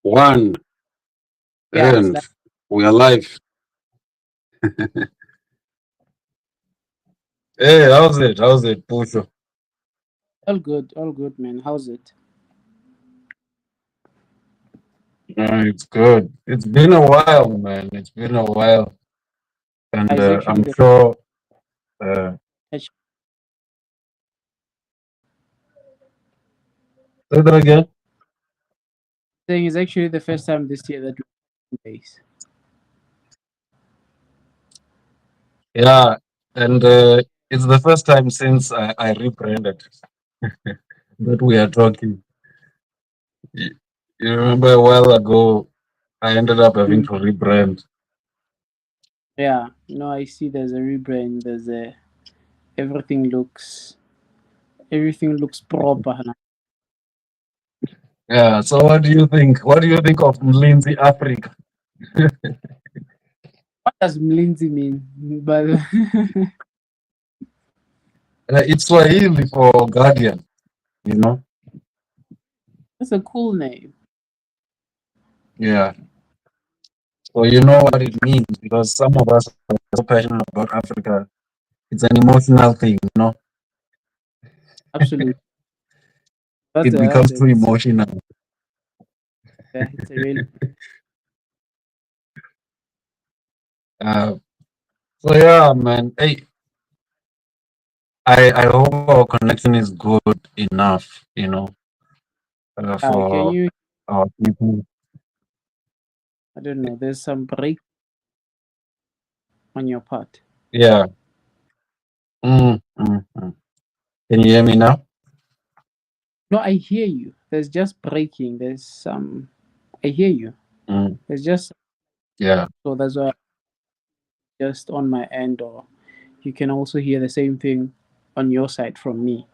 One, Yeah, it's and like we are live. Hey, how's it? How's it, Puso? all good, man. How's it? It's good. It's been a while, man. It's been a while, and It's actually I'm the sure. Uh, actually Say that again. thing is actually the first time this year that we're base. Yeah, and it's the first time since I rebranded that we are talking. You, you remember a while ago, I ended up having Mm. to rebrand. Yeah, no, I see. There's a rebrand. There's a everything looks everything looks proper now. Yeah. So, what do you think? What do you think of Mlinzi Afrika? What does Mlinzi mean? But It's Swahili for guardian. You know. that's a cool name. Yeah. So you know what it means because some of us are so passionate about Africa. It's an emotional thing, you know. Absolutely. That's It a becomes that's too a, it's a emotional. yeah, it's a real Uh, so yeah, man. Hey, I hope our connection is good enough, can for you our people. I don't know, there's some break on your part. Yeah. Mm. Can you hear me now? No, I hear you. There's just breaking. There's some I hear you. Mm, There's just yeah. so that's why just on my end, or you can also hear the same thing on your side from me.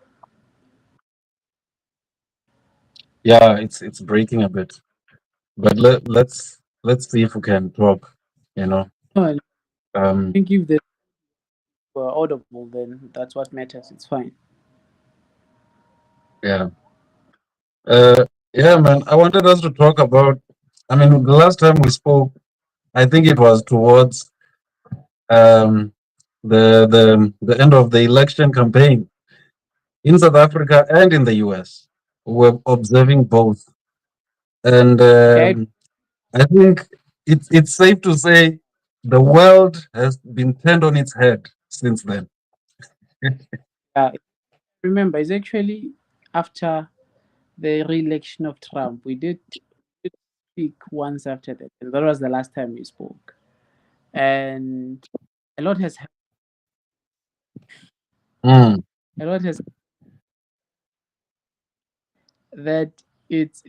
Yeah. It's breaking a bit, but let's see if we can talk. You know. No, I Um. think if they were audible, then that's what matters. It's fine. Yeah. Yeah, man. I wanted us to talk about. I mean, the last time we spoke, I think it was towards um, the end of the election campaign in South Africa and in the US. We're observing both, and Yeah, it, I think it's safe to say the world has been turned on its head since then. remember, it's actually after the re-election of Trump. We did speak once after that, and that was the last time we spoke. And a lot has hap- Mm, a lot has that it's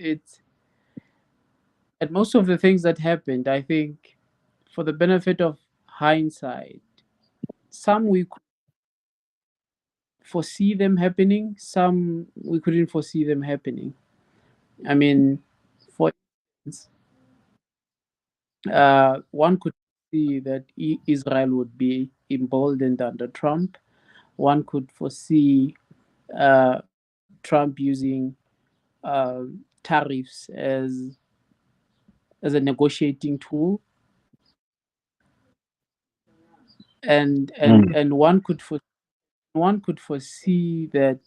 and most of the things that happened, I think, for the benefit of hindsight, some we could foresee them happening, some we couldn't foresee them happening. I mean, for instance, one could see that Israel would be emboldened under Trump. One could foresee Trump using tariffs as a negotiating tool, mm, and one could foresee that.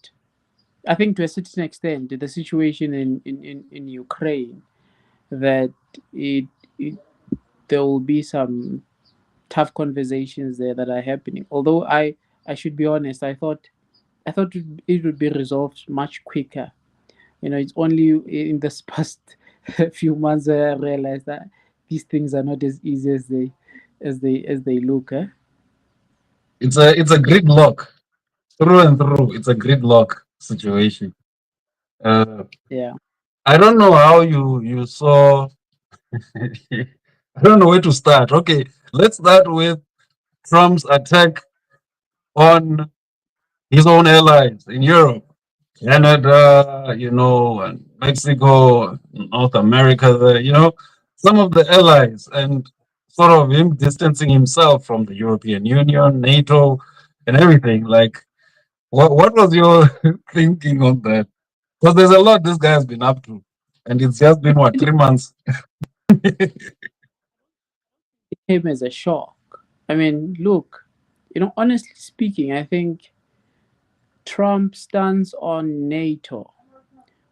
I think to a certain extent, the situation in Ukraine, that it, it there will be some tough conversations there that are happening. Although I should be honest, I thought it would be resolved much quicker. It's only in this past few months that I realized that these things are not as easy as they look. Eh? it's a gridlock through and through. It's a gridlock situation. Uh, Yeah. I don't know how you saw. I don't know where to start. Okay, let's start with Trump's attack on his own allies in Europe, Canada, and Mexico, North America, some of the allies, and sort of him distancing himself from the European Union, NATO, and everything. Like, what was your thinking on that? Because there's a lot this guy has been up to. And it's just been what, 3 months? It came as a shock. I mean, look, honestly speaking, I think Trump's stance on NATO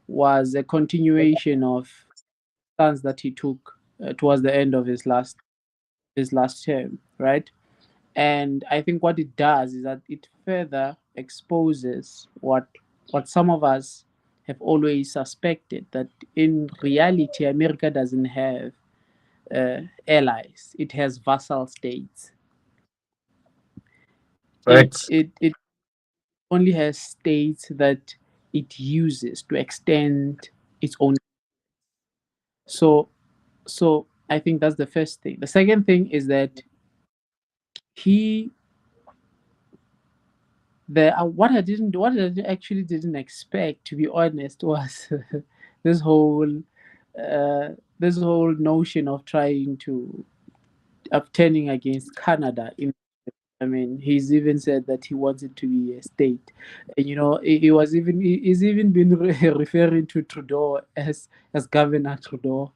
was a continuation of stance that he took towards the end of his last term, right? And I think what it does is that it further exposes what some of us have always suspected, that in reality America doesn't have allies; it has vassal states. It Facts. it it only has states that it uses to extend its own. So so I think that's the first thing. The second thing is that he what I actually didn't expect, to be honest, was this whole uh, this whole notion of trying to of turning against Canada. I mean, he's even said that he wants it to be a state, and he's even been referring to Trudeau as Governor Trudeau,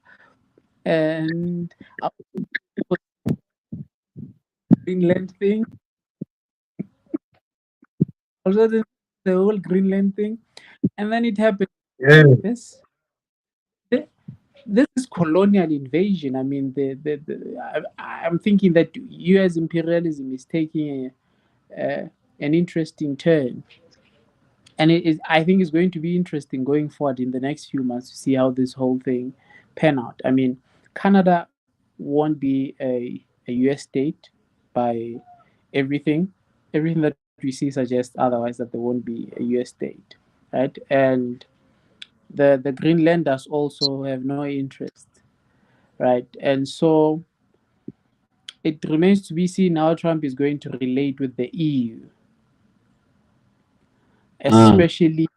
and the Greenland thing, also the whole Greenland thing, and then it happened. Yeah. This this is colonial invasion. I mean, I'm thinking that U.S. imperialism is taking an interesting turn, and it is. I think it's going to be interesting going forward in the next few months to see how this whole thing pan out. I mean, Canada won't be a U.S. state by everything. Everything that we see suggests otherwise, that there won't be a U.S. state, right? And the Greenlanders also have no interest, right? And so it remains to be seen how Trump is going to relate with the EU, Mm, especially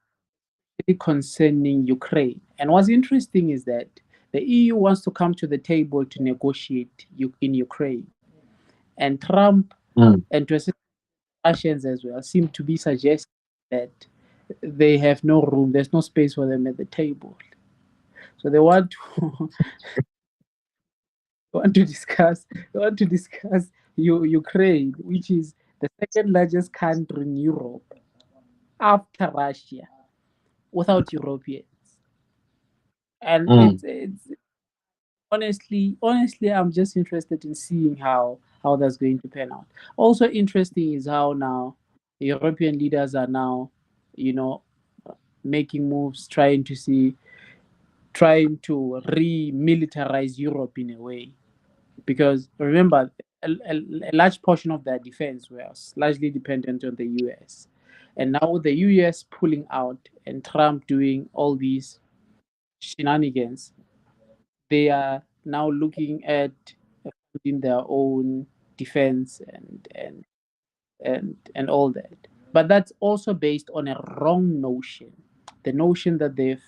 concerning Ukraine. And what's interesting is that the EU wants to come to the table to negotiate in Ukraine, and Trump mm. and to a certain Russians as well seem to be suggesting that they have no room, there's no space for them at the table. So they want to they want to discuss Ukraine, which is the second largest country in Europe after Russia, without Europeans. And Mm. it's honestly, I'm just interested in seeing how that's going to pan out. Also interesting is how now European leaders are now, you know, making moves, trying to re-militarize Europe in a way. Because remember, a large portion of their defense was largely dependent on the US. And now with the US pulling out and Trump doing all these shenanigans, they are now looking at building their own defense and all that. But that's also based on a wrong notion, the notion that they've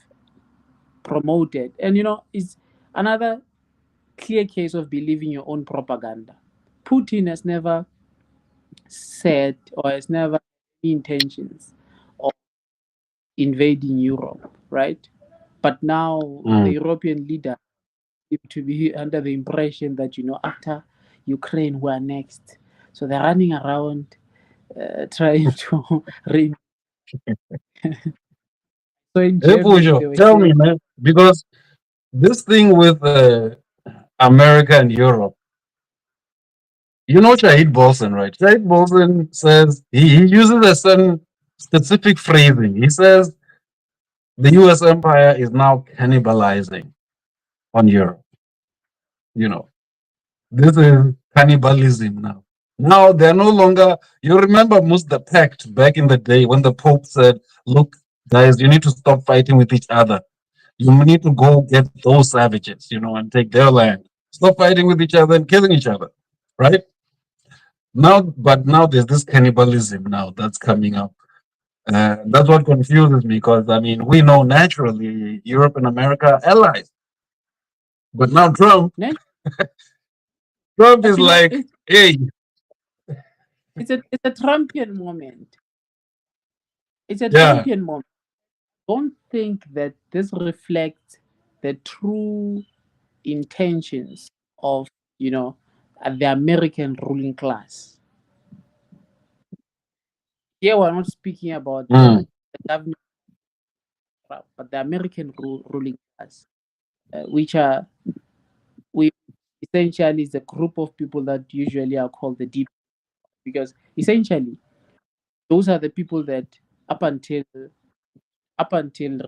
promoted. And is another clear case of believing your own propaganda. Putin has never said or has never any intentions of invading Europe, right? But now the Mm. European leader seem to be under the impression that after Ukraine we're next. So they're running around trying to so in Hey, Germany Pujo, they were tell saying me, man, because this thing with America and Europe, Shahid Bolson, right? Shahid Bolson says he uses a certain specific phrasing. He says the US empire is now cannibalizing on Europe. You know, this is cannibalism now. Now they're no longer, you remember the pact back in the day when the Pope said, look, guys, you need to stop fighting with each other. You need to go get those savages, and take their land. Stop fighting with each other and killing each other, right? But now there's this cannibalism now that's coming up. That's what confuses me because I mean we know naturally Europe and America are allies, but now "Nah." Trump But is like, hey, it's a Trumpian moment. It's a yeah, Trumpian moment. Don't think that this reflects the true intentions of, the American ruling class. Here we're not speaking about mm, the government, but the American ruling class, which are we essentially is a group of people that usually are called the deep, because essentially those are the people that up until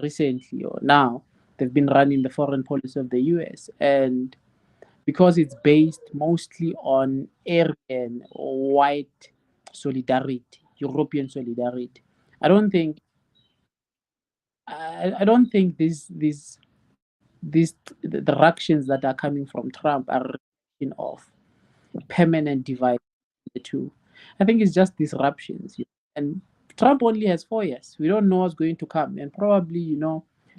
recently or now they've been running the foreign policy of the US. And because it's based mostly on Aryan or white solidarity, European solidarity, I don't think I don't think these the directions that are coming from Trump are of permanent divide the two. I think it's just disruptions. And Trump only has 4 years. We don't know what's going to come. And probably,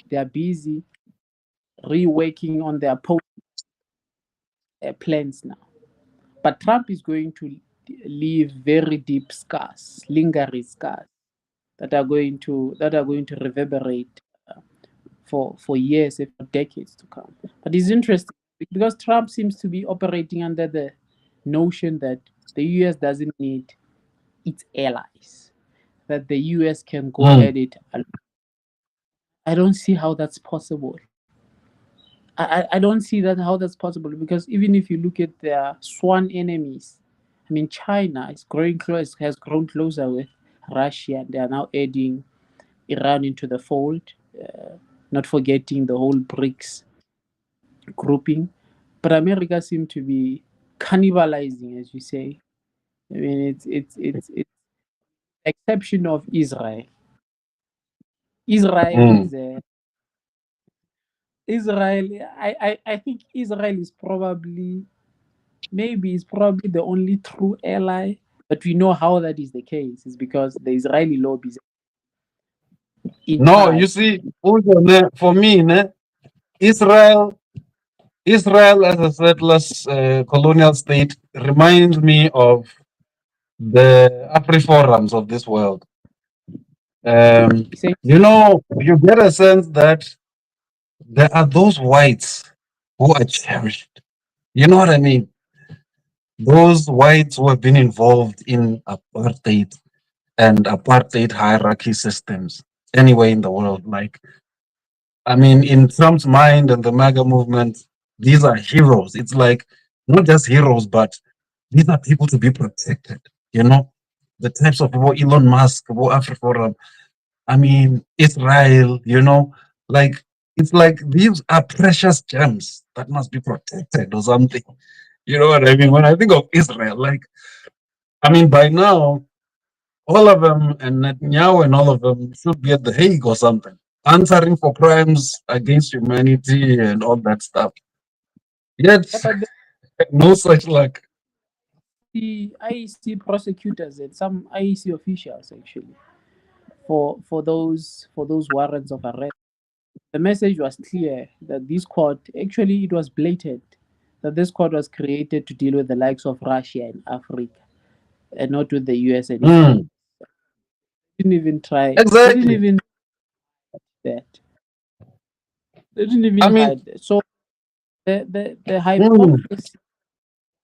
they are busy reworking on their post plans now. But Trump is going to leave very deep scars, lingering scars that are going to reverberate for years, if not decades to come. But it's interesting because Trump seems to be operating under the notion that the US doesn't need its allies, that the US can go mm. at it alone. I don't see how that's possible. I don't see that how that's possible, because even if you look at their sworn enemies, I mean, China is growing close, has grown closer with Russia. They are now adding Iran into the fold, not forgetting the whole BRICS grouping. But America seems to be cannibalizing, as you say. I mean, it's exception of Israel. Israel Mm. is Israel. I think Israel is probably the only true ally. But we know how that is the case. It's because the Israeli lobby is in No, you charge. see, also, for me, Israel, Israel as a settlers colonial state reminds me of the Afri-forums of this world. Um, you get a sense that there are those whites who are cherished. You know what I mean? Those whites who have been involved in apartheid and apartheid hierarchy systems anywhere in the world. Like, I mean, in Trump's mind and the MAGA movement, these are heroes. It's like not just heroes, but these are people to be protected. You know, the types of people, Elon Musk, Afriforum, I mean, Israel, like it's like these are precious gems that must be protected or something. You know what I mean? When I think of Israel, like, I mean, by now, all of them and Netanyahu and all of them should be at the Hague or something, answering for crimes against humanity and all that stuff. Yet, Yeah, but no such luck. the IEC prosecutors and some IEC officials actually for those warrants of arrest. The message was clear that this court, actually it was blatant, that this court was created to deal with the likes of Russia and Africa, and not with the US and its Mm, enemies. They didn't even try. They didn't exactly. even that. They didn't I even mean, hide that. So the mm,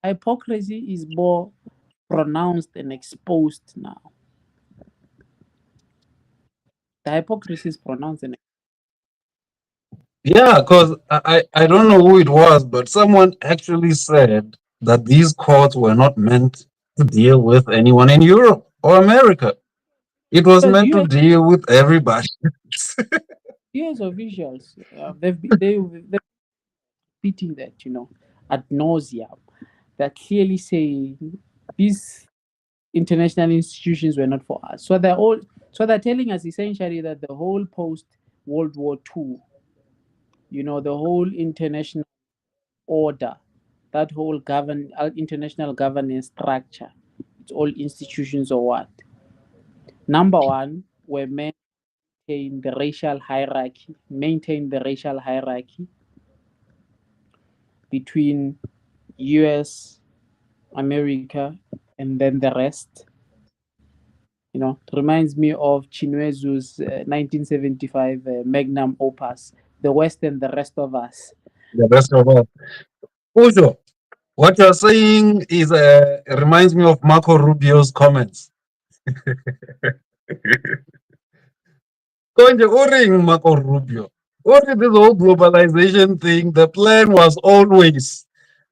hypocrisy is more pronounced and exposed now. The hypocrisy is pronounced and yeah, because I don't know who it was, but someone actually said that these courts were not meant to deal with anyone in Europe or America. It was because meant to deal with everybody. US officials, they've repeating that, ad nauseum, that clearly saying these international institutions were not for us. So they're telling us essentially that the whole post World War II, the whole international order, that whole international governance structure, it's all institutions or what? Number one, were maintain the racial hierarchy between US, America, and then the rest. It reminds me of Chinwezu's 1975 magnum opus, the West and the rest of us. The rest of us. Puso, what you're saying is reminds me of Marco Rubio's comments. Konje uring Marco Rubio. Only this whole globalization thing, the plan was always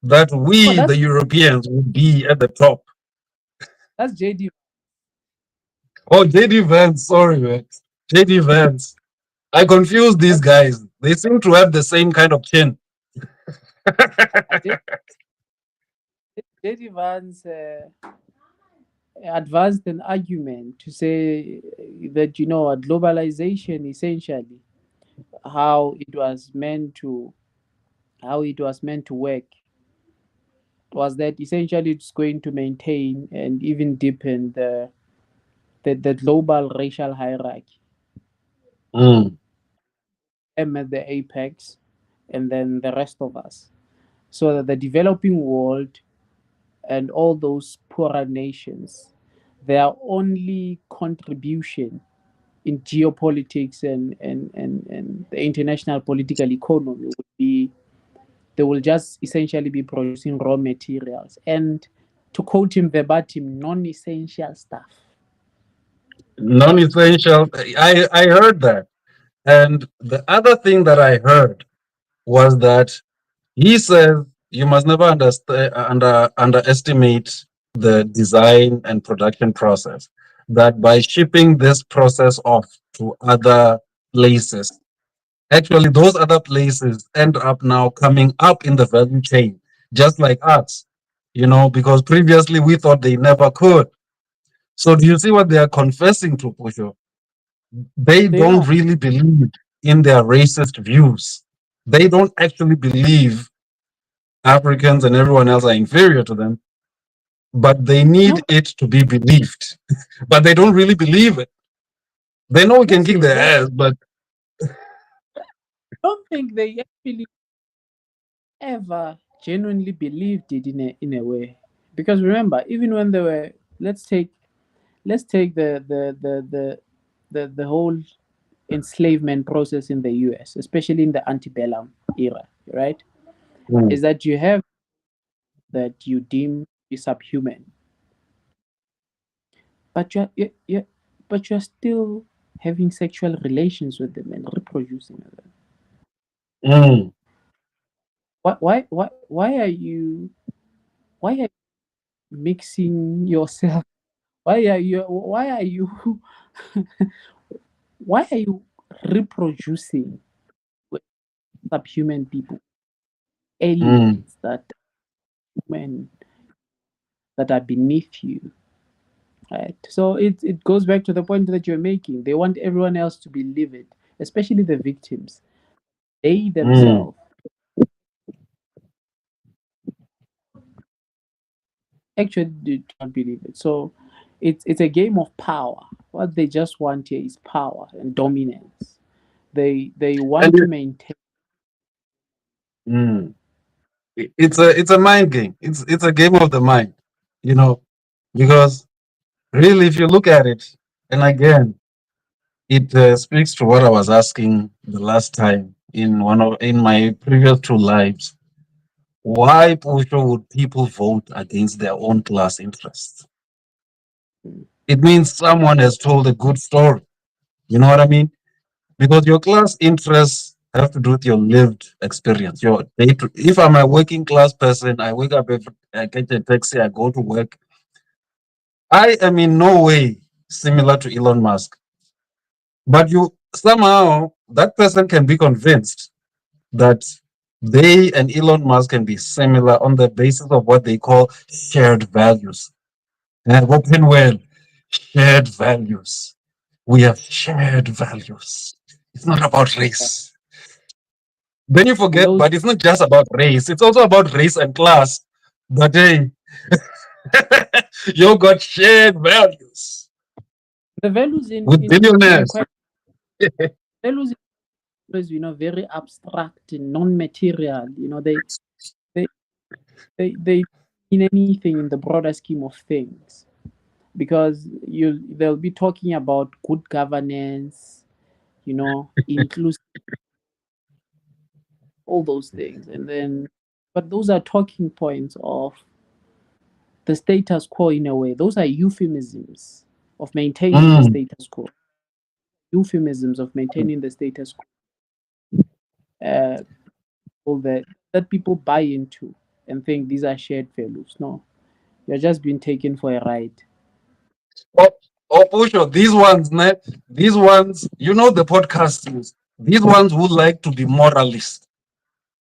that Oh, we, the Europeans, would be at the top. that's JD. Oh, JD Vance, sorry, man. JD Vance. I confused these That's guys. They seem to have the same kind of chin. JD Vance advanced an argument to say that globalization essentially how it was meant to work was that essentially it's going to maintain and even deepen the global racial hierarchy. Mm, Them at the apex, and then the rest of us, so that the developing world and all those poorer nations, their only contribution in geopolitics and the international political economy would be they will just essentially be producing raw materials and, to quote him verbatim, non-essential stuff. non-essential. I heard that. And the other thing that I heard was that he says you must never underestimate the design and production process. That by shipping this process off to other places, actually those other places end up now coming up in the value chain, just like us, because previously we thought they never could. So do you see what they are confessing to, Pusho? They They don't are. really believe in their racist views. They don't actually believe Africans and everyone else are inferior to them, but they need No, it to be believed. But they don't really believe it. They know we can kick listen, their they ass, but don't think they actually ever genuinely believed it in a way. Because remember, even when they were, let's take the whole enslavement process in the US, especially in the antebellum era, right? mm, Is that you have that you deem is subhuman, but you're still having sexual relations with them and reproducing with them. mm, Why are you mixing yourself? Why are you why are you reproducing with subhuman people, mm. aliens that men that are beneath you, right? So it goes back to the point that you're making. They want everyone else to believe it, especially the victims. They Mm. themselves actually do not believe it. So it's a game of power. What they just want here is power and dominance. They And want to maintain. mm, it's a mind game. It's a game of the mind, you know, because really, if you look at it, and again, it speaks to what I was asking the last time in my previous two lives. Why, Pusho, would people vote against their own class interests? It means someone has told a good story. You know what I mean? Because your class interests have to do with your lived experience. Your day to, if I'm a working class person, I wake up, I get a taxi, I go to work. I am in no way similar to Elon Musk, but you somehow that person can be convinced that they and Elon Musk can be similar on the basis of what they call shared values. Open well, shared values. We have shared values. It's not about race. Then you And forget, those but it's not just about race. It's also about race and class. But hey, you got shared values the values with in billionaires. quite values is very abstract and non-material. They they mean anything in the broader scheme of things, because they'll be talking about good governance, inclusive all those things. And then, but those are talking points of the status quo in a way. Those are euphemisms of maintaining the Mm. status quo. Euphemisms of maintaining the status quo. All that people buy into and think these are shared values. No, you're just being taken for a ride. Oh, oh, Pusho, these ones, ne, these ones, you know, the podcasters, these ones would like to be moralists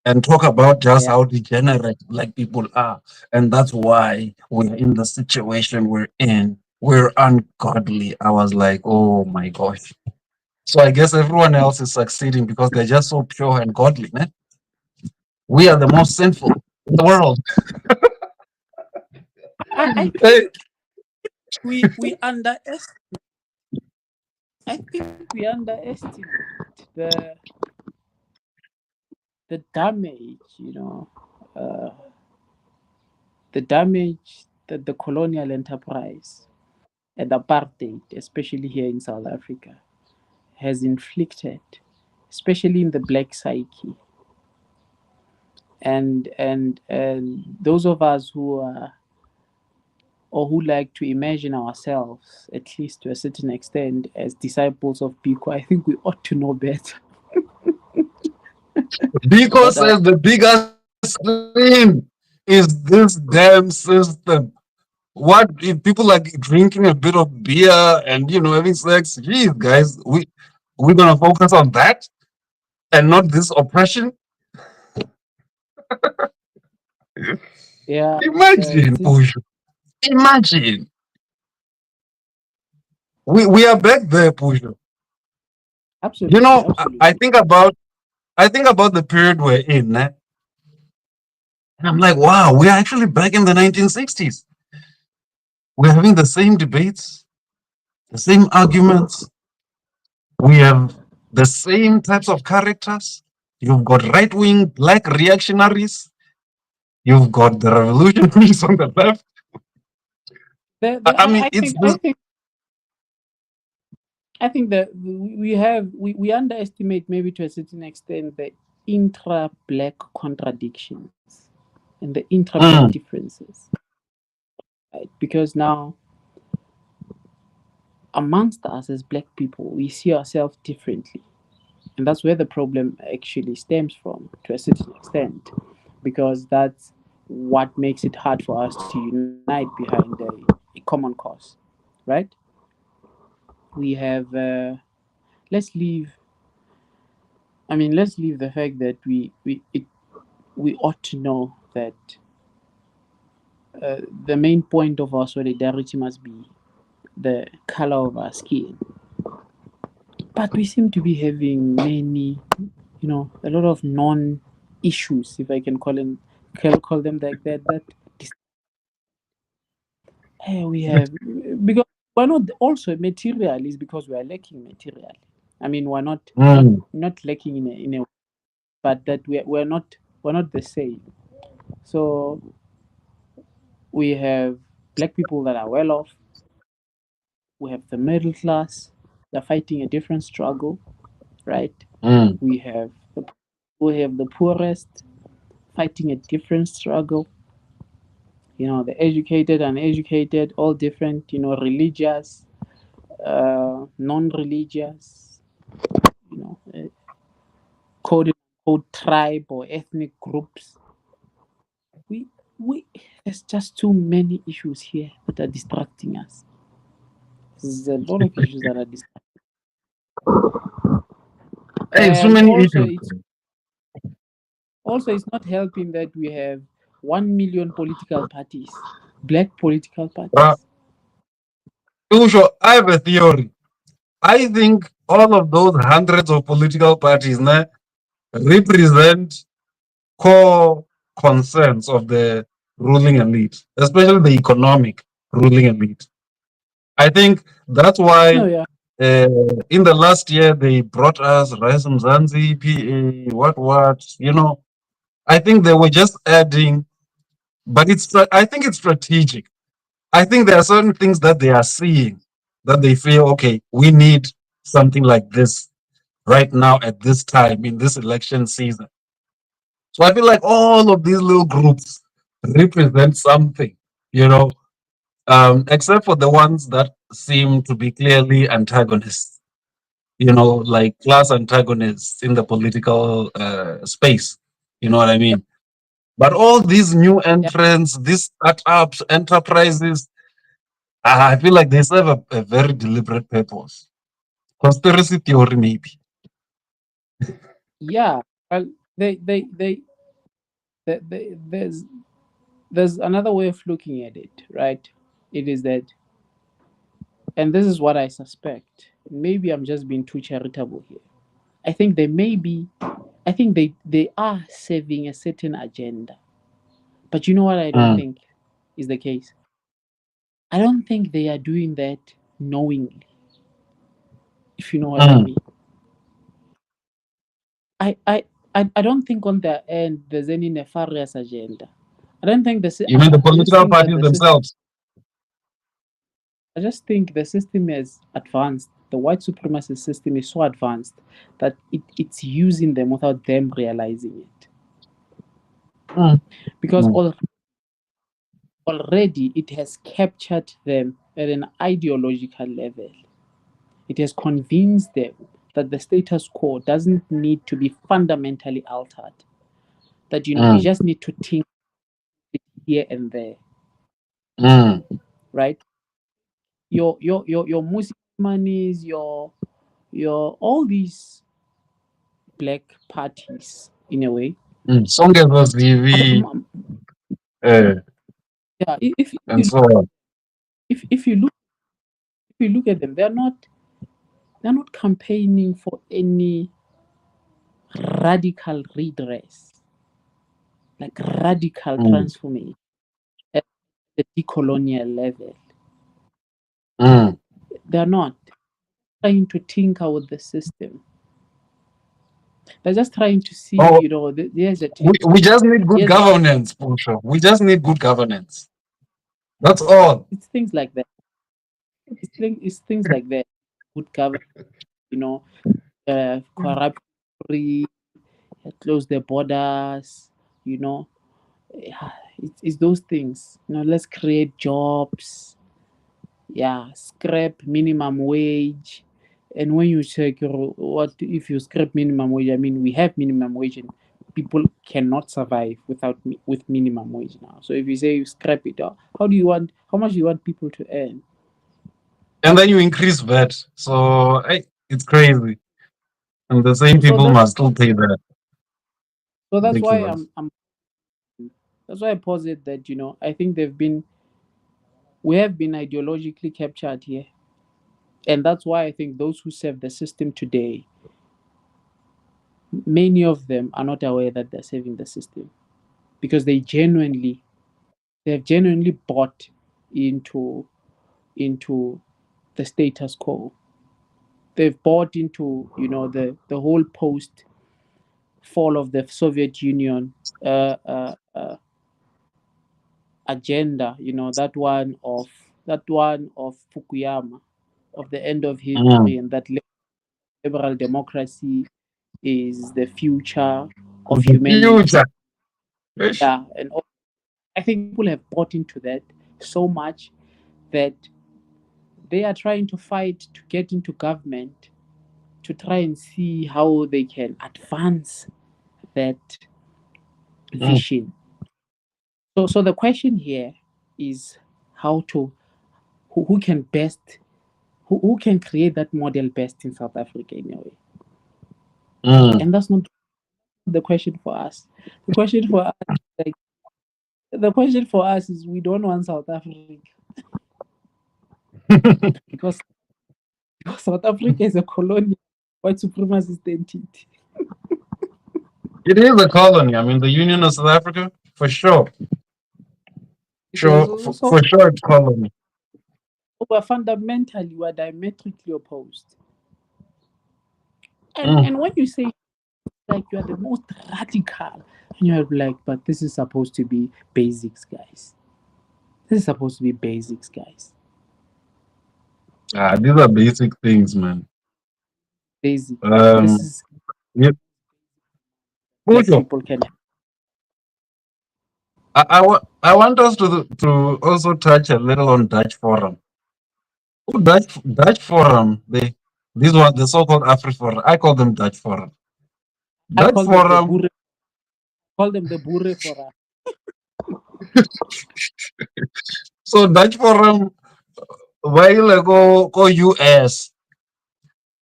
and talk about just Yeah. how degenerate black people are. And that's why we're in the situation we're in. We're ungodly. I was like, oh my gosh. So I guess everyone else is succeeding because they're just so pure and godly. Ne? We are the most sinful in the world. I Hey, think we underestimate. I think we underestimate the the damage. Uh, the damage that the colonial enterprise and apartheid, especially here in South Africa, has inflicted, especially in the black psyche. And those of us who are or who like to imagine ourselves, at least to a certain extent, as disciples of Biko, I think we ought to know better. Biko But says the biggest sin is this damn system. What if people are drinking a bit of beer and having sex? Geez, guys, we're gonna focus on that and not this oppression. yeah, Imagine, it's Push. Imagine. We are back there, Push. absolutely, I absolutely. think about the period we're in, eh? And I'm like, wow, we're actually back in the 1960s. We're having the same debates, the same arguments. We have the same types of characters. You've got right wing black reactionaries. You've got the revolutionaries on the left. I mean, I it's think this. that we underestimate maybe to a certain extent the intra-black contradictions and the intra-black Mm, differences, right? Because now amongst us as black people, we see ourselves differently, and that's where the problem actually stems from to a certain extent, because that's what makes it hard for us to unite behind a common cause, right? We have let's leave. I mean, let's leave the fact that we ought to know that the main point of our solidarity must be the color of our skin. But we seem to be having many, a lot of non-issues, if I can call them like that. We have, because we're not also material is because we are lacking material. I mean, we're mm, not lacking in a, but that we're not the same. So we have black people that are well off. We have the middle class. They're fighting a different struggle, right? mm, We have the poorest fighting a different struggle. The educated, uneducated, all different. Religious, non-religious. Quote unquote tribe or ethnic groups. We we There's just too many issues here that are distracting us. There's a lot of issues that are distracting, hey, so and many issues. also it's not helping that we have 1 million political parties, black political Uh, parties. Usho, I have a theory. I think all of those hundreds of political parties represent core concerns of the ruling elite, especially the economic ruling elite. I think that's why No, yeah, uh, in the last year they brought us Rise Mzansi, PA, what. I think they were just adding, but I think it's strategic. I think there are certain things that they are seeing that they feel, okay, we need something like this right now at this time in this election season. So I feel like all of these little groups represent something, you know, except for the ones that seem to be clearly antagonists, you know, like class antagonists in the political space. You know what I mean? But all these new Yeah, entrants, these startups, enterprises, I feel like they serve a very deliberate purpose. Conspiracy theory, maybe. yeah. Well, there's another way of looking at it, right? It is that, and this is what I suspect. Maybe I'm just being too charitable here. I think they may be. I think they are serving a certain agenda. But you know what I don't Mm, think is the case? I don't think they are doing that knowingly, if you know what I mm. mean. I, I, I don't think on their end there's any nefarious agenda. I don't think You mean the I just political think that parties the system. themselves? I just think the system is advanced. The white supremacist system is so advanced that it's using them without them realizing it. Mm, Because mm, already it has captured them at an ideological level. It has convinced them that the status quo doesn't need to be fundamentally altered. That you mm, just need to think here and there, mm, right? Your Muslim monies, your all these black parties in a way. mm. Songez's I'm, TV, I'm- uh, yeah, and so on. if you look at them, they're not campaigning for any radical redress, like radical Mm, transformation at the decolonial level. mm. They're not trying to tinker with the system. They're just trying to see, Oh, there's a we just need good here's governance, Puso. We just need good governance. That's all. it's things like that. It's things like that. Good government, corrupt free, close the borders, you know. Yeah, it's those things. Let's create jobs. Yeah, scrap minimum wage. And when you check what if you scrap minimum wage, I mean we have minimum wage and people cannot survive with minimum wage now. So if you say you scrap it, how much do you want people to earn? And then you increase VAT. So it's crazy. And the same So people that's must still pay that. so that's why Ridiculous. that's why I posit that I think we have been ideologically captured here, and that's why I think those who serve the system today, many of them are not aware that they're serving the system because they have genuinely bought into into the status quo. They've bought into the whole post fall of the Soviet Union agenda. That one of Fukuyama, of the end of Mm. history, and that liberal democracy is the future of The humanity. future. Ish. Yeah, and I think people have bought into that so much that they are trying to fight to get into government to try and see how they can advance that Mm, vision. So the question here is how to who can best who can create that model best in South Africa in a way. mm. And that's not the question for us. The question for us, like the question for us is we don't want South Africa because, because South Africa is a colonial white supremacist entity. It is a colony. I mean, the Union of South Africa, for sure. So, Sure, so, so for sure it's colony. we're diametrically opposed. And Mm, and when you say like you are the most radical, and you're like, but this is supposed to be basics, guys. This is supposed to be basics, guys. these are basic things, man. Basic. This Um, is yeah, black Pujo, people can have. I want us to also touch a little on Dutch Forum. Oh, Dutch Forum, these ones, the so-called Afri Forum. I call them Dutch Forum. I Dutch Forum. call them the Boere for us. So Dutch Forum, while go US,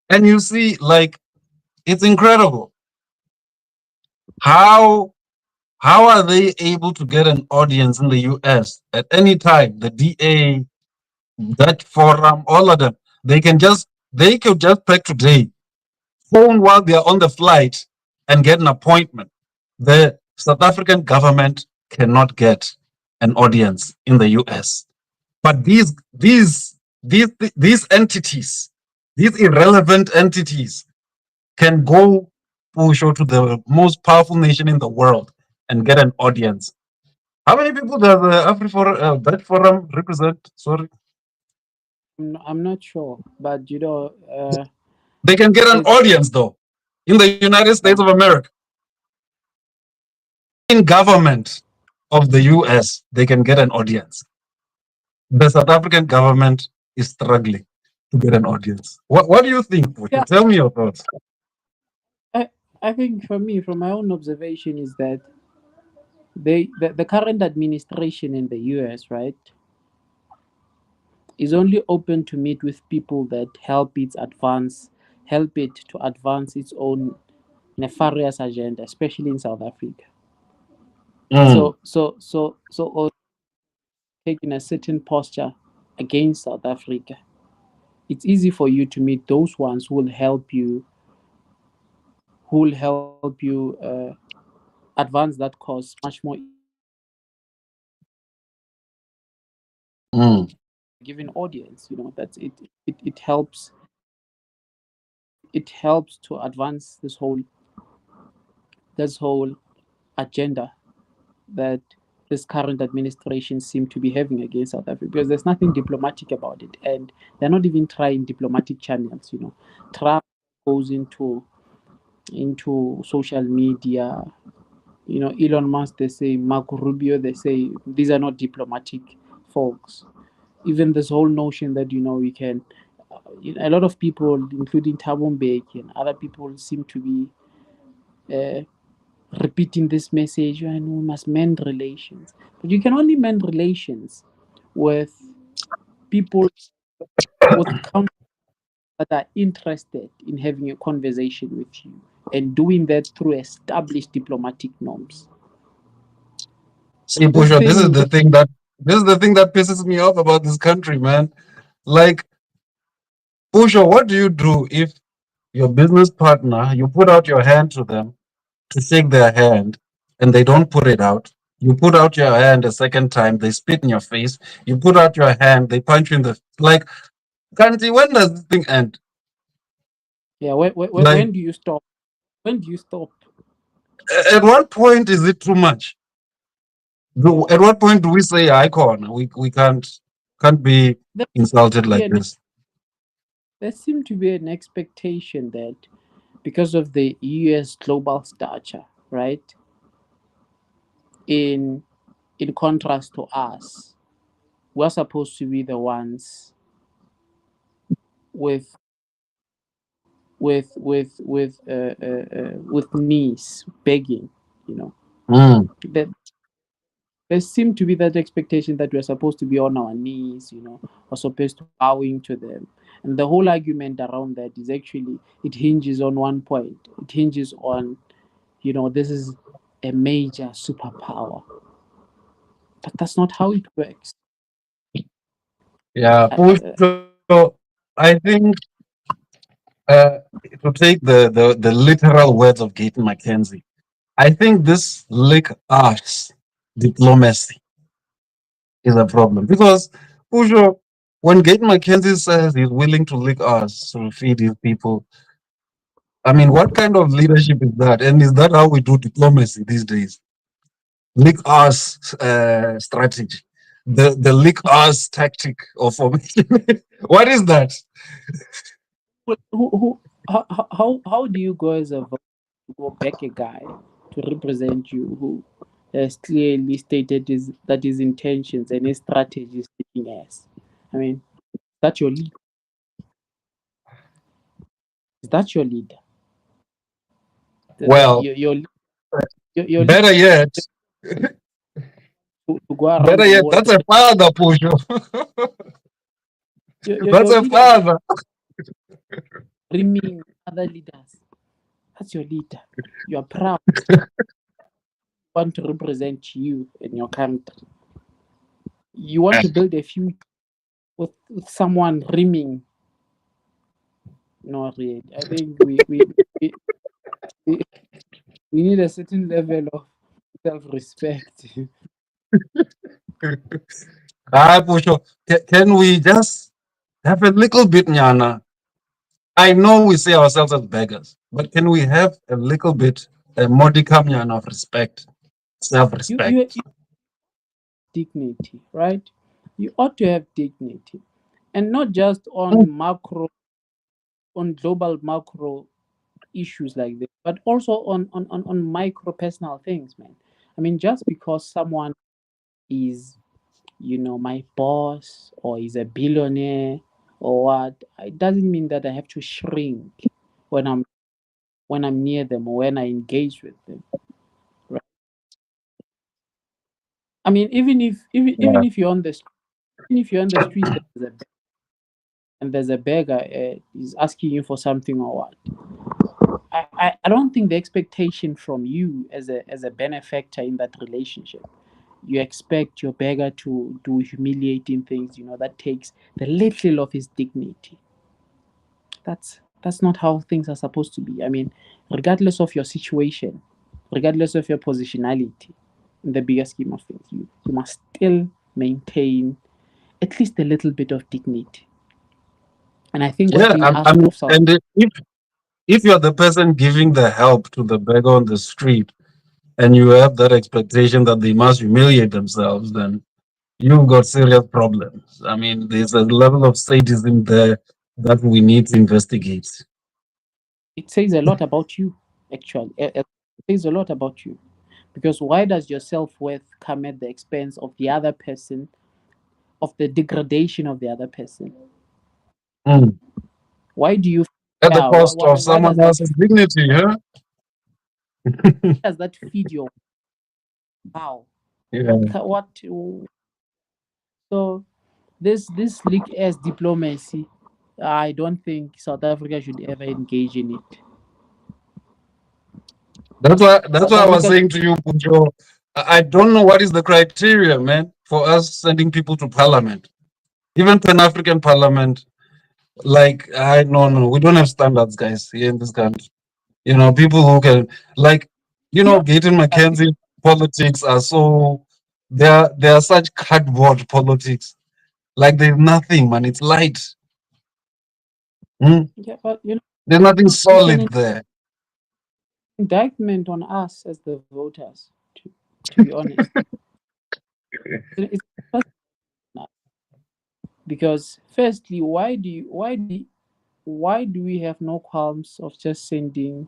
and you see, like, it's incredible how are they able to get an audience in the US at any time? The DA, Dutch Forum, all of them, they could just pick today, phone while they are on the flight, and get an appointment. The South African government cannot get an audience in the US. But these entities, these irrelevant entities, can go Pusho to the most powerful nation in the world and get an audience. How many people does the Dutch Forum represent? Sorry, I'm not sure, but they can get an it's audience though in the United States yeah. of America. In government of the US, they can get an audience. The South African government is struggling to get an audience. What do you think, Pusho? Yeah, Tell me your thoughts. I I think for me, from my own observation, is that the current administration in the US, right, is only open to meet with people that help it to advance its own nefarious agenda, especially in South Africa. Mm, So taking a certain posture against South Africa, it's easy for you to meet those ones who will help you advance that cause much more mm, given audience. That's it helps it helps to advance this whole agenda that this current administration seem to be having against South Africa, because there's nothing diplomatic about it, and they're not even trying diplomatic channels. Trump goes into social media. Elon Musk, they say, Marco Rubio, they say, these are not diplomatic folks. Even this whole notion that we can, a lot of people, including Thabo Mbeki and other people, seem to be repeating this message, and we must mend relations. But you can only mend relations with people, with countries that are interested in having a conversation with you, and doing that through established diplomatic norms. See, This Pusho, thing, this is the thing that pisses me off about this country, man. Like, Pusho, what do you do if your business partner, you put out your hand to them to shake their hand, and they don't put it out? You put out your hand a second time, they spit in your face. You put out your hand, they punch you in the like. Kanti, when does this thing end? yeah. When, Like, when do you stop? When do you stop? at what point is it too much? At what point do we say icon? We can't be There insulted be like an this. there seemed to be an expectation that because of the US global stature, right? In contrast to us, we're supposed to be the ones with with knees begging. You know Mm, that there seemed to be that expectation that we're supposed to be on our knees, or supposed to bowing to them. And the whole argument around that is actually, it hinges on one point. It hinges on, this is a major superpower, but that's not how it works. yeah, I, Pusho, I think to take the literal words of Gaten McKenzie, I think this lick arts diplomacy is a problem because Pusho, when Gaten McKenzie says he's willing to lick us to feed his people, I mean, what kind of leadership is that? And is that how we do diplomacy these days? Lick us strategy, the lick us tactic of formation. What is that? how do you go as a vote to go back a guy to represent you has clearly stated that his intentions and his strategy is taking ass. I mean, that's your leader. Is that your leader? Well, Your leader better yet, to go around better the yet, world. that's a father, Pujo. That's Your a leader is father. bringing other leaders. That's your leader. You are proud. Want to represent you in your country. You want to build a future with someone rimming. Not really. I think we, we need a certain level of self-respect. Ah, Pujo, can we just have a little bit, Nyana? I know we see ourselves as beggars, but can we have a little bit, a modicum, Nyana, of respect, self-respect? You dignity, right? You ought to have dignity, and not just on global macro issues like this, but also on micro personal things, man. I mean, just because someone is, my boss or is a billionaire or what, it doesn't mean that I have to shrink when I'm near them or when I engage with them. Right? I mean, Yeah. even if you're on the street, even if you're on the street and there's a beggar is asking you for something or what, I don't think the expectation from you as a benefactor in that relationship, you expect your beggar to do humiliating things, that takes the little of his dignity. That's not how things are supposed to be. I mean, regardless of your situation, regardless of your positionality, in the bigger scheme of things, you must still maintain at least a little bit of dignity. And I think what's Yeah, being I asked mean, of South. and if you're the person giving the help to the beggar on the street, and you have that expectation that they must humiliate themselves, then you've got serious problems. I mean, there's a level of sadism there that we need to investigate. It says a lot about you, actually. It says a lot about you. Because why does your self worth come at the expense of the other person, of the degradation of the other person? Mm. Why do you, At the yeah, cost of why someone does else's dignity, huh? that feed your wow? Yeah. What? So this leak as diplomacy, I don't think South Africa should ever engage in it. That's why South I was Africa, saying to you, Pujo, I don't know what is the criteria, man, for us sending people to parliament. Even Pan-African parliament, like I no, we don't have standards, guys, here in this country. People who can, like, you Gaten McKenzie politics are so, they are such cardboard politics. Like there's nothing, man. It's light. Hmm? yeah, but There's nothing it's an solid there. indictment on us as the voters. To be honest, it's because firstly, why do we have no qualms of just sending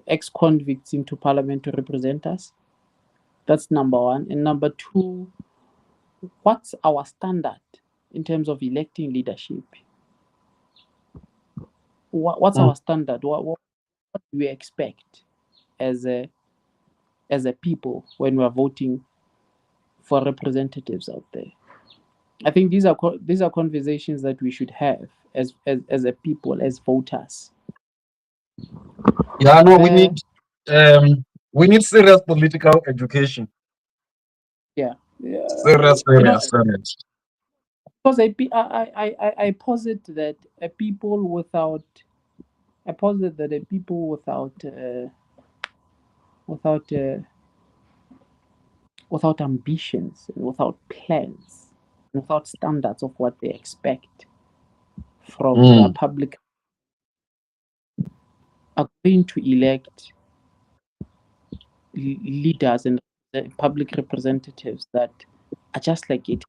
ex-convicts into parliament to represent us? That's number one. And number two, what's our standard in terms of electing leadership? What's Hmm. our standard? What do we expect as a people when we're voting for representatives out there? I think these are conversations that we should have as a people, as voters. Yeah, no, Uh, we need serious political education. yeah, yeah. Serious, serious, serious. Because I posit that a people without I posit that a people without without ambitions and without plans, and without standards of what they expect from their Mm. public are going to elect leaders and public representatives that are just like it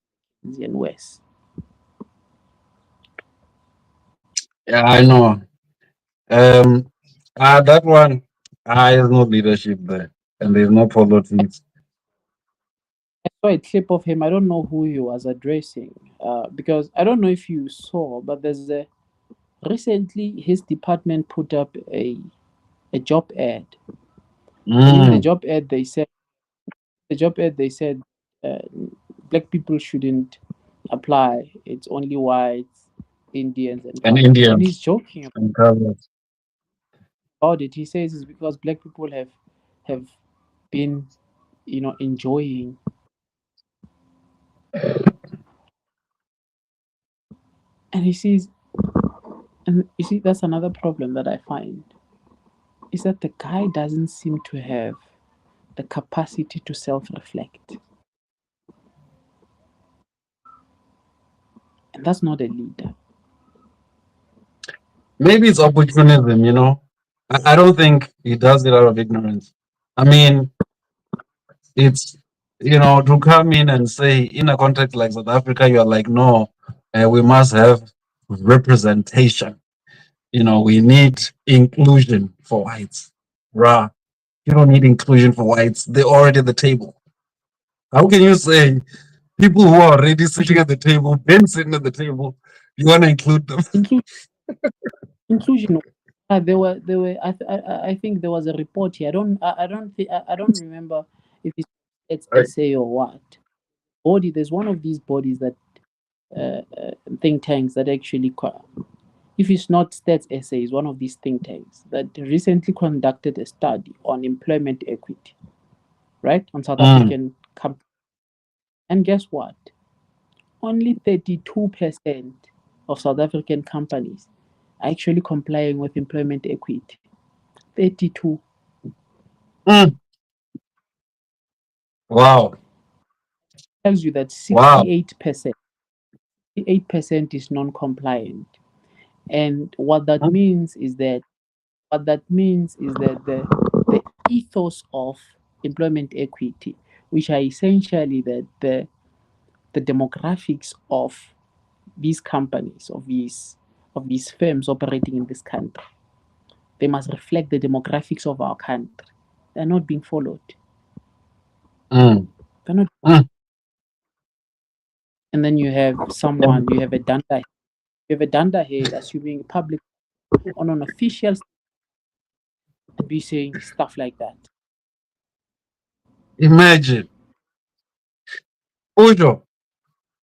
and West. Yeah, I know. That one, there's no leadership there. and there's no politics. I saw a clip of him. I don't know who he was addressing, because I don't know if you saw, but there's a recently his department put up a job ad, and in the Mm. job ad they said uh, black people shouldn't apply. It's only whites, Indians, and And colored. And he's Indians joking and colors. about it. He says it's because black people have been, enjoying. And he says, and you see, that's another problem that I find is that the guy doesn't seem to have the capacity to self-reflect, and that's not a leader. Maybe it's opportunism, you know. I don't think he does it out of ignorance. I mean, it's, to come in and say in a context like South Africa, you are like, no, we must have representation. We need inclusion for whites. Bruh, you don't need inclusion for whites. They're already at the table. How can you say people who are already sitting at the table, been sitting at the table, you want to include them? Inclusion, inclusion. There were. I think there was a report here. I don't remember if it's Right. SA or what body. There's one of these bodies that think tanks that actually, if it's not Stats SA, is one of these think tanks that recently conducted a study on employment equity, right, on South Mm. African companies. And guess what? Only 32% of South African companies are actually complying with employment equity. 32. Mm. Wow. Tells you that Wow. 68% is non-compliant. And Mm. what that means is that the ethos of employment equity, which are essentially the demographics of these companies, of these firms operating in this country, they must reflect the demographics of our country. They're not being followed. Mm. They're not. Mm. And then you have a dunderhead assuming public on an official and be saying stuff like that. Imagine. Ujo,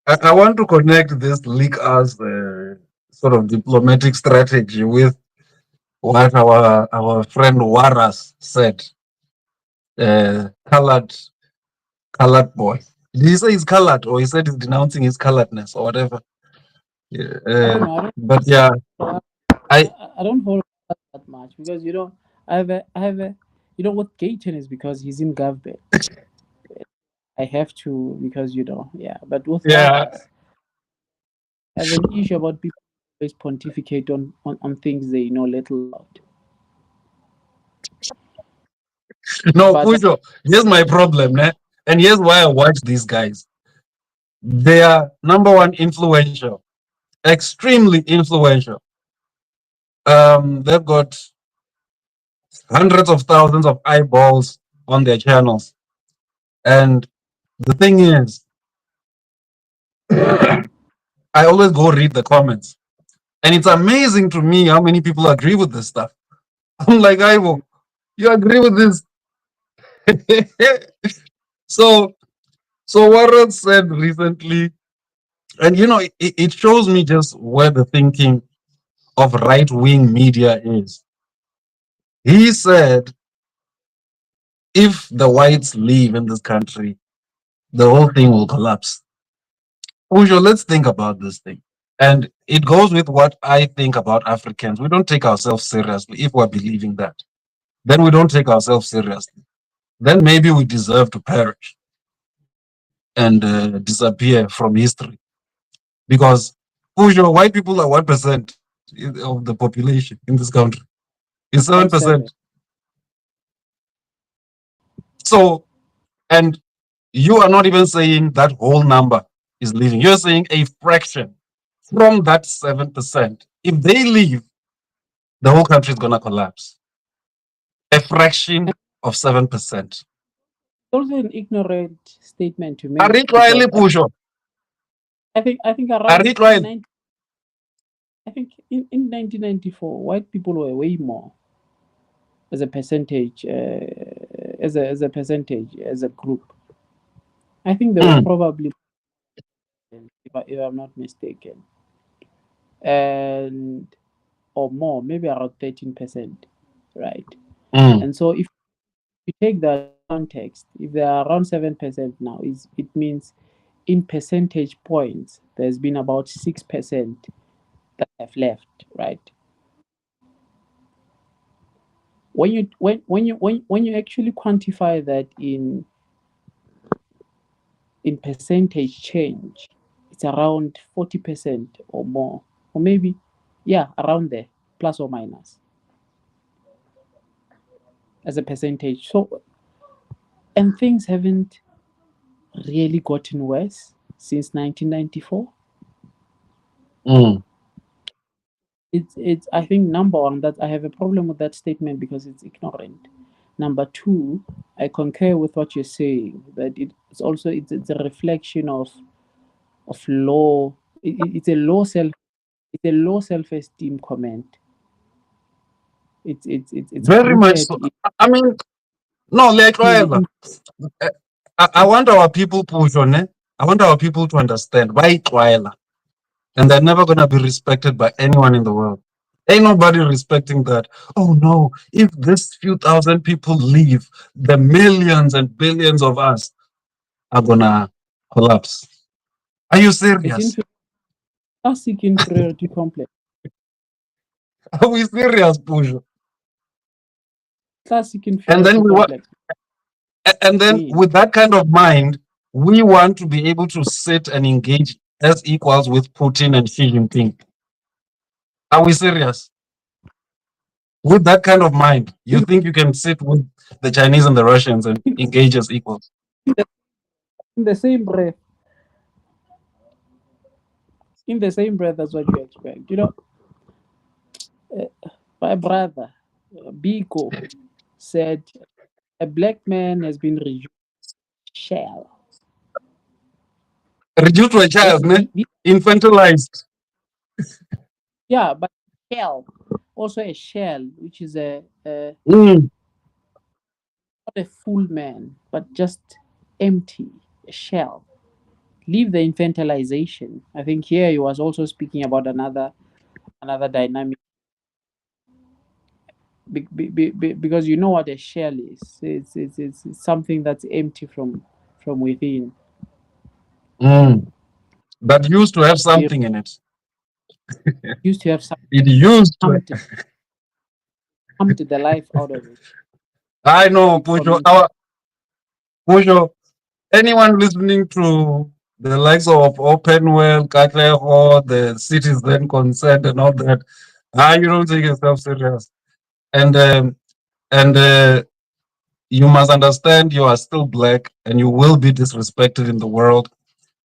I want to connect this leak as sort of diplomatic strategy with what our friend Waras said. Colored boy. Did he say he's colored, or he said he's denouncing his coloredness, or whatever? Yeah, I don't know. but yeah, I, I I don't follow that much because I have a what Gayton is because he's in government. I have to because yeah. But with yeah. Waras, I have an issue about people always pontificate on things they know little about. No, But Pujo, here's my problem, ne? And here's why I watch these guys. They are number one influential, extremely influential. They've got hundreds of thousands of eyeballs on their channels. And the thing is, I always go read the comments. And it's amazing to me how many people agree with this stuff. I'm like, Ivo, you agree with this? so so Warren said recently, and it shows me just where the thinking of right-wing media is. He said if the whites leave in this country, the whole thing will collapse. Usual, let's think about this thing. And it goes with what I think about Africans. We don't take ourselves seriously if we're believing that. Then we don't take ourselves seriously. Then maybe we deserve to perish and disappear from history. Because usual, white people are 1% of the population in this country. It's 0.7. 7%. So, and you are not even saying that whole number is leaving. You're saying a fraction from that 7%. If they leave, the whole country is going to collapse. A fraction. of 7%. Also an ignorant statement to Are make it because really, Puso? I think Are around it really? I think in 1994 white people were way more as a percentage as a percentage as a group. I think they were Mm, probably if I'm not mistaken, and or more, maybe around 13%, right? mm, And so if you take that context, if they are around 7% now, is it means in percentage points there's been about 6% that have left, right? When you actually quantify that in percentage change, it's around 40% or more, or maybe, yeah, around there, plus or minus, as a percentage. So, and things haven't really gotten worse since 1994. mm. It's I think number one that I have a problem with that statement because it's ignorant. Number two, I concur with what you're saying that it's a reflection of low it's a low self-esteem comment. It's Very much rooted so. I mean, no, like, in I want our people, Puso, ne? I want our people to understand why Twaila, and they're never going to be respected by anyone in the world. Ain't nobody respecting that. Oh no, if this few thousand people leave, the millions and billions of us are gonna collapse. Are you it's serious? classic inferiority complex. Are we serious, Pujo? Classic And then inferiority we want, complex. and then Me. with that kind of mind, we want to be able to sit and engage as equals with Putin and Xi Jinping. Are we serious? With that kind of mind, you In think you can sit with the Chinese and the Russians and engage as equals? the, in the same breath, in the same breath, that's what you expect. My brother, Biko, said a black man has been reduced to shell. Reduced to a child, ne? Infantilized. Yeah, but shell, also a shell, which is Mm, not a full man, but just empty, a shell. Leave the infantilization. I think here he was also speaking about another dynamic because you know what a shell is. It's something that's empty from within. mm. That used to have It something in it. used to have some It used to. pumped pumped the life out of I know, it from Pujo. inside. Pujo, anyone listening to the likes of Openwell, Katleho, the cities then concerned and all that, you don't take yourself serious. And and you must understand you are still black and you will be disrespected in the world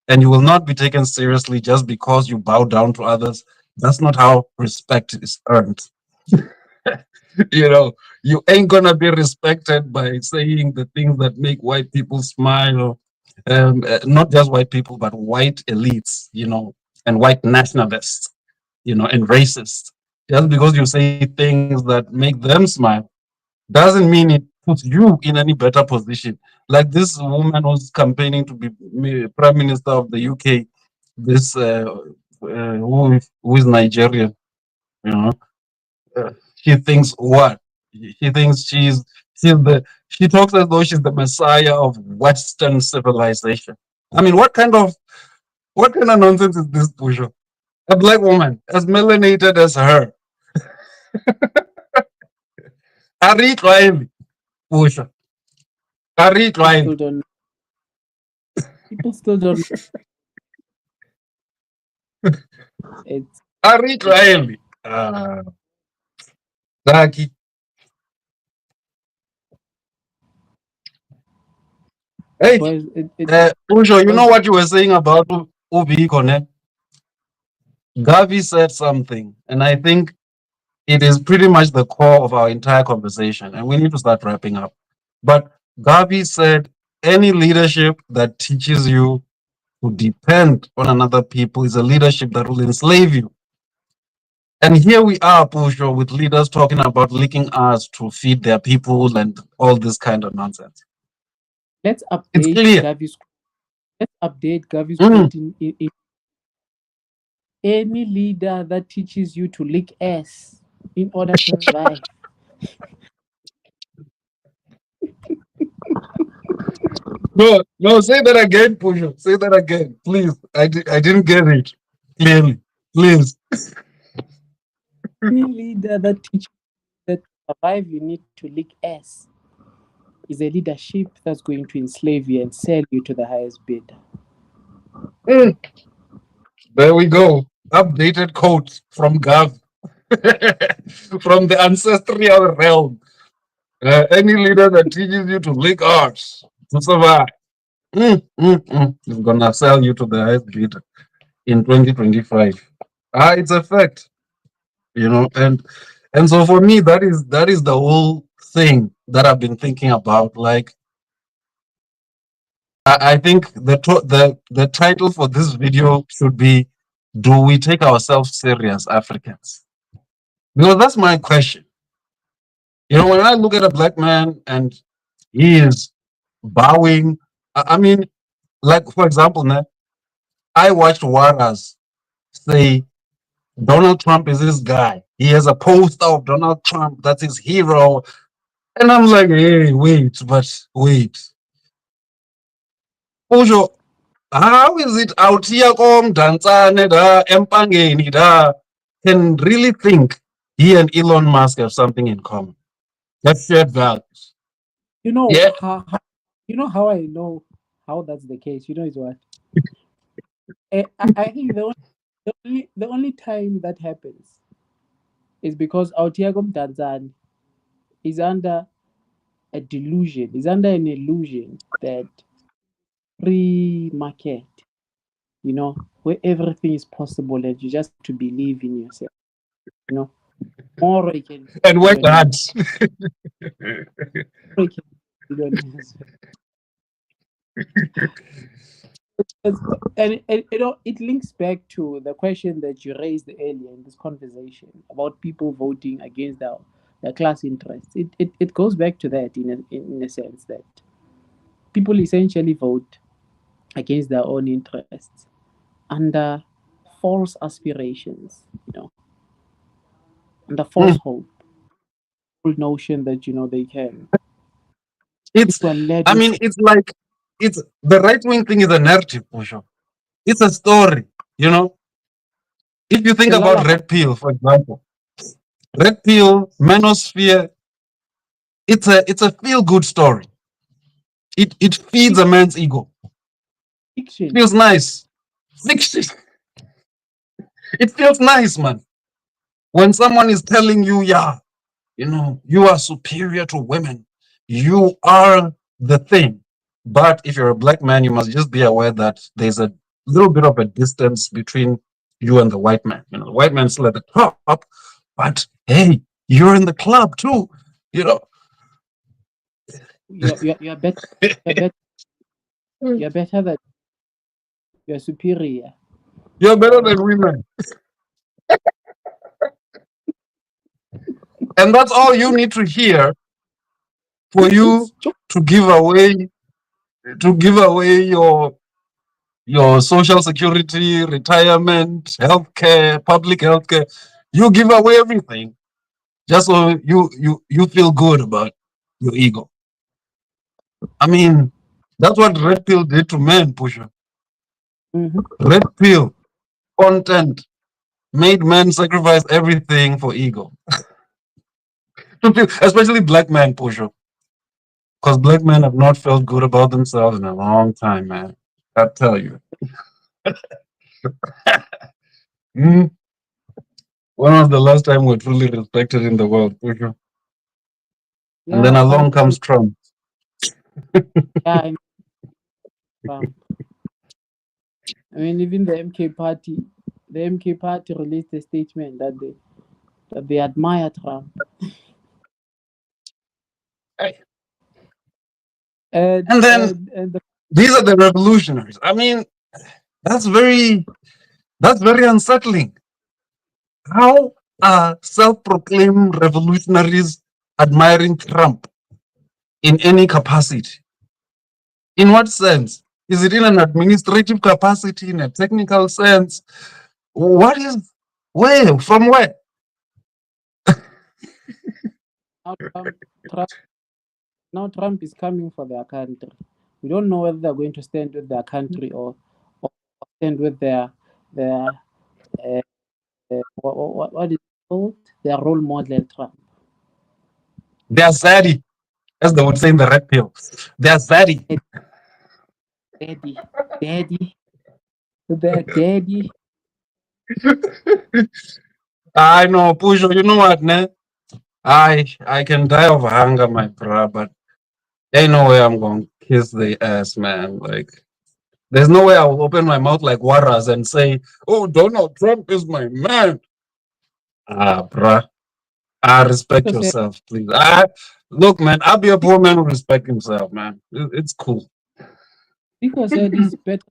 and you will not be taken seriously just because you bow down to others. That's not how respect is earned. you know, you ain't gonna be respected by saying the things that make white people smile. Not just white people, but white elites, and white nationalists, and racists. Just because you say things that make them smile doesn't mean it puts you in any better position. Like this woman who's campaigning to be prime minister of the UK, this who is Nigerian, you know, she thinks what? She thinks she talks as though she's the messiah of Western civilization. I mean, what kind of nonsense is this, Pusha? A black woman as melanated as her. Ari Twaili, Pusha. Ari People Twaili. still don't. People still don't. It's Ari Twaili. Zaki. it Hey, was it Pusha, you know was what you were saying about Ubi Kone? Gavi said something, and I think it is pretty much the core of our entire conversation, and we need to start wrapping up. But Gavi said any leadership that teaches you to depend on another people is a leadership that will enslave you. And here we are, Pusho, with leaders talking about licking us to feed their people and all this kind of nonsense. Let's It's update clear. Gavi's Mm. quote in any leader that teaches you to lick ass in order to survive. No, no, say that again, Pusho. Say that again, please. I didn't get it clearly. Please. Any leader that teaches you that to survive you need to lick ass is a leadership that's going to enslave you and sell you to the highest bidder. Mm. There we go. Updated quotes from Gav, from the ancestral realm. Any leader that teaches you to lick arts to survive is gonna sell you to the highest bidder in 2025. It's a fact, and so for me, that is the whole thing that I've been thinking about. Like, I think the title for this video should be, "Do we take ourselves serious, Africans?" Because that's my question. When I look at a black man and he is bowing, I mean, like for example, I watched Waras say Donald Trump is his guy. He has a poster of Donald Trump. That's his hero. And I'm like, hey, wait. Ujo, how is it out here dancing empangeni da can really think he and Elon Musk have something in common? Have shared values. You know Yeah. how I know how that's the case. You know is what? I think the only time that happens is because Autiago Mdanzani is under a delusion, is under an illusion that free market, where everything is possible and you just have to believe in yourself. You know, tomorrow you can be And a work billionaire. hard. Tomorrow you can be a billionaire. And it links back to the question that you raised earlier in this conversation about people voting against their class interests. It goes back to that in a sense that people essentially vote against their own interests under false aspirations, under false Mm. hope, full notion that they can. It's, People are led I with mean, it's like, it's the right wing thing is a narrative, for sure. It's a story, you know. If you think the about lullaby. Red Pill, for example, Red Pill, Manosphere, it's a feel good story. It feeds a man's ego. Fiction. Feels nice. Fiction. It feels nice, man. When someone is telling you, yeah, you are superior to women. You are the thing. But if you're a black man, you must just be aware that there's a little bit of a distance between you and the white man. The white man's still at the top, but hey, you're in the club too. You know, You're better. You're better. You're better than you're superior. you're better than women. And that's all you need to hear for you It's joke. to give away your social security, retirement, healthcare, public healthcare. You give away everything just so you feel good about your ego. I mean, that's what Red Pill did to men, Pusher. Mm-hmm. Red Pill content made men sacrifice everything for ego. Especially black men, Pusher. Because black men have not felt good about themselves in a long time, man. I tell you. Mm, when was the last time we're truly respected in the world, Pusher? And then Yeah, along comes Trump. yeah. Trump. I mean, even the MK party released a statement that they admire Trump. And then and the these are the revolutionaries. I mean, that's very unsettling. How are self-proclaimed revolutionaries admiring Trump in any capacity? In what sense? Is it in an administrative capacity, in a technical sense? What is where? From where? now Trump now Trump is coming for their country. We don't know whether they're going to stand with their country or stand with their what is it called? Their role model Trump. They are zaddy, as they would say in the red pill. They are zaddy. Daddy, daddy, their daddy. I know, Pujo, you know what, ne? I can die of hunger, my bro, but ain't no way I'm gonna kiss the ass, man. Like, there's no way I'll open my mouth like Warras and say, "Oh, Donald Trump is my man." Ah, bruh. Respect Because yourself, please. Look, man. I'll be a poor man who respect himself, man. It's cool. it's better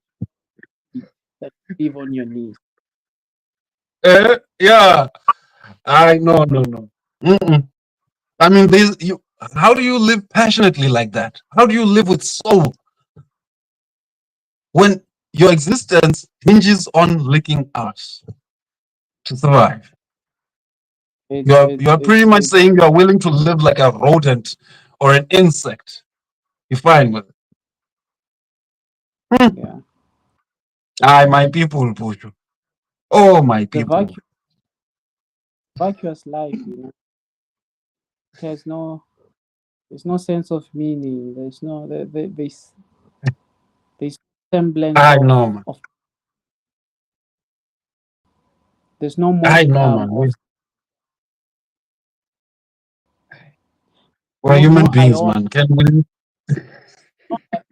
that you live on your knees. Yeah. I no. Mm-mm. I mean, this. You. How do you live passionately like that? How do you live with soul when your existence hinges on licking ass to survive? You're pretty much It's saying you're willing to live like a rodent or an insect. You're fine with it. Hmm. yeah. My people, Puju. Oh, my The people. vacuous life, it has there's no sense of meaning. There's semblance I know, man. of there's no I know, man. modicum of We're no human beings, iota man. Can we?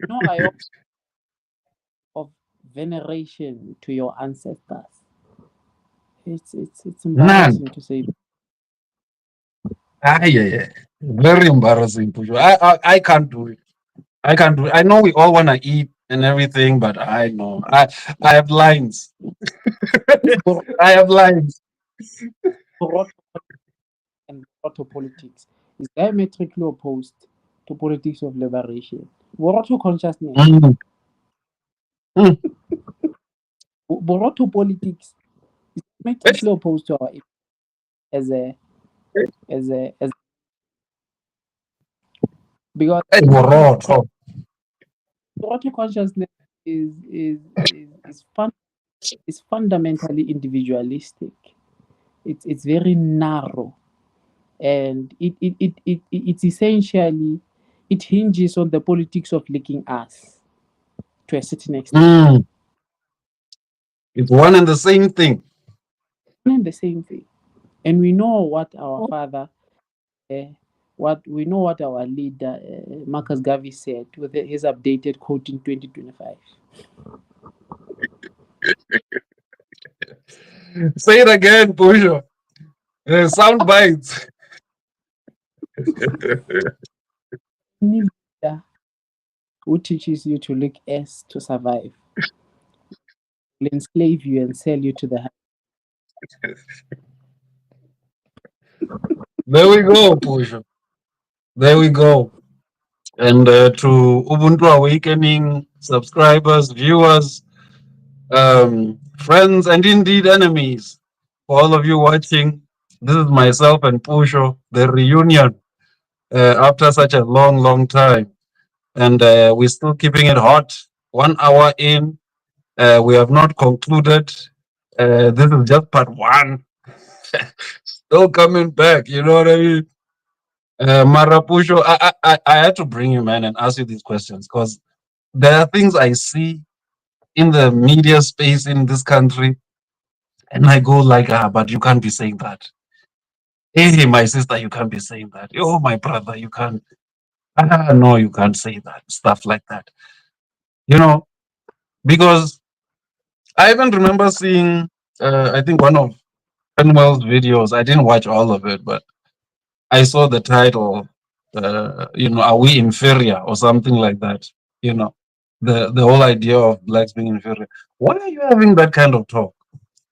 no iota of veneration to your ancestors. It's None. embarrassing to say. Yeah. Very embarrassing, Puju. I can't do it. I can't do it. I know we all want to eat and everything, but I know. I have lines. This Bor- I have lines. Boroto and Boroto politics is diametrically opposed to politics of liberation. Boroto consciousness, Mm, mm. Boroto politics is diametrically opposed to our as a as because Hey, Moroto. Boroto consciousness is fun is fundamentally individualistic. It's very narrow, and it's essentially it hinges on the politics of licking us to a certain extent. Mm. It's one and the same thing. And the same thing, and we know what our father, what our leader Marcus Garvey said with his updated quote in 2025. Say it again, Puju. Sound bites. Any leader who teaches you to lick S to survive will enslave you and sell you to the. There we go, Puju. There we go. And to Ubuntu Awakening subscribers, viewers, friends, and indeed enemies, for all of you watching, this is myself and Pusho, the reunion after such a long time. And we're still keeping it hot. 1 hour in, we have not concluded. This is just part one. Still coming back, you know what I mean? Marapusho, I had to bring you, man, and ask you these questions because there are things I see in the media space in this country, and I go like, but you can't be saying that. Hey, my sister, you can't be saying that. Oh, my brother, you can't. No, you can't say that. Stuff like that. You know, because I even remember seeing, I think one of Penwell's videos. I didn't watch all of it, but I saw the title. are we inferior or something like that? The whole idea of blacks being inferior. Why are you having that kind of talk?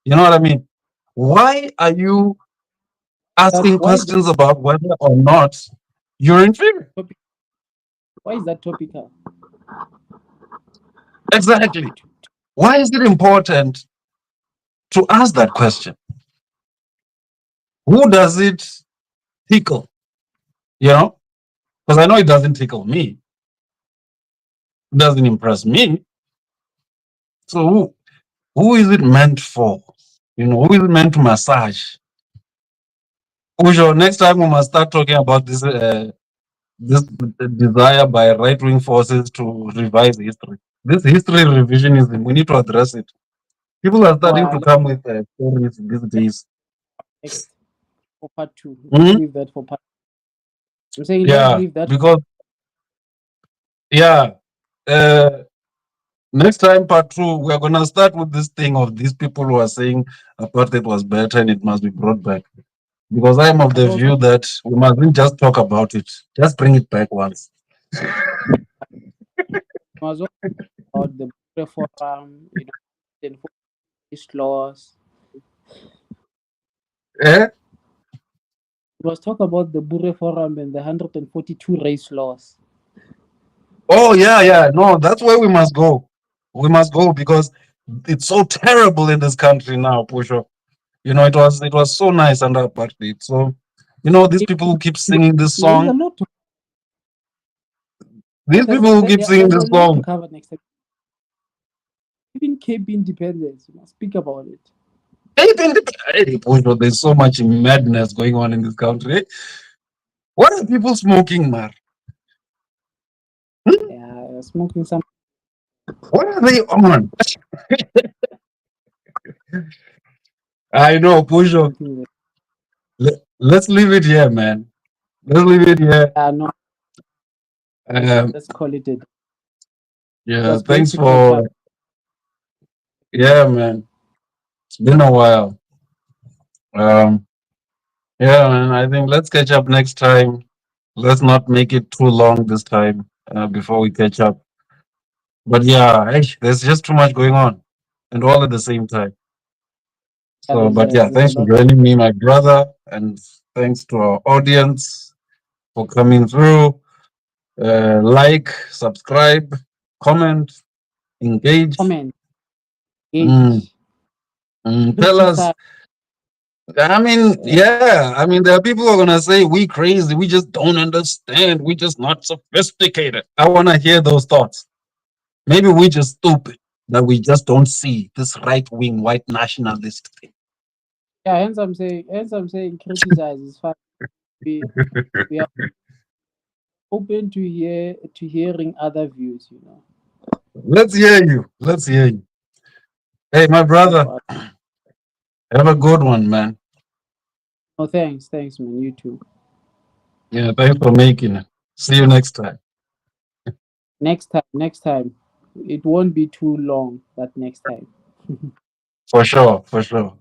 You know what I mean? Why are you asking Why is that questions about whether or not you're inferior? topic? Why is that topical? Exactly. Why is it important to ask that question? Who does it tickle? Because I know it doesn't tickle me. It doesn't impress me. So who is it meant for? Who is it meant to massage? Ujo, next time we must start talking about this desire by right-wing forces to revise history. This history revisionism, we need to address it. People are starting to come with stories these days. Next for part 2. Mhm. Let's leave that for part. I'm saying let's Yeah, leave that. because next time part 2, we're gonna start with this thing of these people who are saying apartheid was better and it must be brought back. Because I am of the view that we mustn't just talk about it, just bring it back once. Was about the reform, these laws. Eh? It was talk about the Bure Forum and the 142 race laws. Oh yeah. No, that's where we must go. We must go because it's so terrible in this country now, Pusho. It was so nice under apartheid. So, these people who keep singing this There's a song, lot to these people who keep singing there's this a lot to song, cover next time. Even Cape Independence, we must speak about it. hey, Pusho, there's so much madness going on in this country. What are people smoking, man? Yeah, smoking some. What are they on? I know, Pusho. Let's leave it here, man. Let's leave it here. No, Um, let's call it a day. It yeah, was great thanks to catch for. up. Yeah, man. It's been a while. Um, yeah, man. I think let's catch up next time. Let's not make it too long this time before we catch up. But yeah, there's just too much going on, and all at the same time. So, but yeah, There's a thanks for lot. joining me, my brother, and thanks to our audience for coming through. Like, subscribe, comment, engage. Comment, Mm, engage, tell us. criticize. I mean, yeah. I mean, there are people who are gonna say we crazy. We just don't understand. We just not sophisticated. I wanna hear those thoughts. Maybe we just stupid that we just don't see this right wing white nationalist thing. Yeah, hence I'm saying criticize is fine. We are open to hearing other views, Let's hear you. Let's hear you. Hey, my brother, have a good one, man. Oh, thanks, man. You too. Yeah, thanks for making it. See you next time. Next time. It won't be too long, but next time. For sure, for sure.